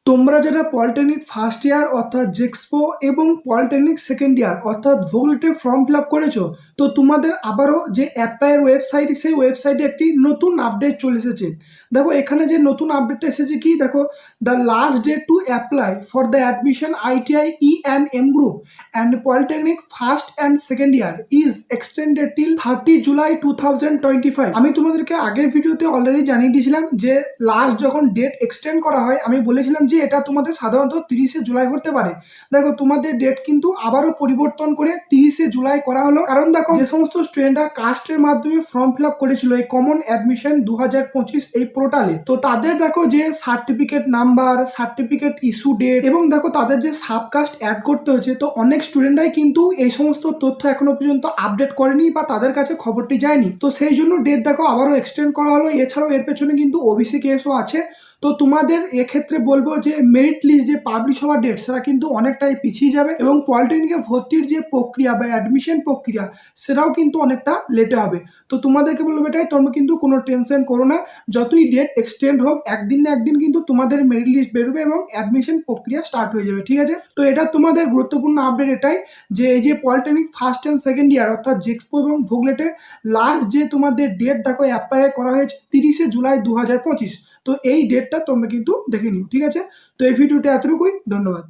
তোমরা যারা polytechnic first year অর্থাৎ জেক্সপো এবং পলিটেকনিক সেকেন্ড ইয়ার অর্থাৎ ভোগলেটে ফর্ম ফিল আপ করেছো, তো তোমাদের আবারও যে অ্যাপ্লাইয়ের ওয়েবসাইট, সেই ওয়েবসাইটে একটি নতুন আপডেট চলে এসেছে। দেখো এখানে যে নতুন আপডেটটা এসেছে কি, দেখো the last date to apply for the admission ITI E and M group and polytechnic first and second year is extended till 30 July 2025। আমি তোমাদেরকে আগের ভিডিওতে অলরেডি জানিয়ে দিয়েছিলাম যে লাস্ট যখন ডেট এক্সটেন্ড করা হয়, আমি বলেছিলাম যে এটা তোমাদের সাধারণত 30শে জুলাই হতে পারে। দেখো তোমাদের ডেট কিন্তু আবারও পরিবর্তন করে 30শে জুলাই করা হলো। কারণ দেখো যে সমস্ত স্টুডেন্টরা কাস্টের মাধ্যমে ফর্ম ফিল আপ করেছিল এই কমন অ্যাডমিশন 2025 এই পোর্টালে, তো তাদের দেখো যে certificate number, certificate issue date এবং দেখো তাদের যে সাবকাস্ট অ্যাড করতে হয়েছে, তো অনেক স্টুডেন্টরাই কিন্তু এই সমস্ত তথ্য এখনো পর্যন্ত আপডেট করেনি বা তাদের কাছে খবরটি যায়নি। তো সেই জন্য ডেট দেখো আবারও এক্সটেন্ড করা হলো। এছাড়াও এর পেছনে কিন্তু ওবিসি কেসও আছে। তো তোমাদের এক্ষেত্রে বলবো যে মেরিট লিস্ট যে পাবলিশ হওয়ার ডেট, সেটা কিন্তু অনেকটাই পিছিয়ে যাবে এবং পলিটেকনিকে ভর্তির যে প্রক্রিয়া বা অ্যাডমিশন প্রক্রিয়া, সেটাও কিন্তু অনেকটা লেটে হবে। তো তোমাদেরকে বলবো এটাই, তোমরা কিন্তু কোনো টেনশন করো না। যতই ডেট এক্সটেন্ড হোক, একদিন না একদিন কিন্তু তোমাদের মেরিট লিস্ট বেরোবে এবং অ্যাডমিশন প্রক্রিয়া স্টার্ট হয়ে যাবে, ঠিক আছে? তো এটা তোমাদের গুরুত্বপূর্ণ আপডেট এটাই যে এই যে পলিটেকনিক ফার্স্ট অ্যান্ড সেকেন্ড ইয়ার অর্থাৎ জেক্সপো এবং ভোগলেটের লাস্ট যে তোমাদের ডেট দেখো অ্যাপ্লাই করা হয়েছে 30শে জুলাই 2025। তো এই ডেটটা তোমরা কিন্তু দেখে নিও, ঠিক আছে? তো এই ভিডিওটা এতটুকুই, ধন্যবাদ।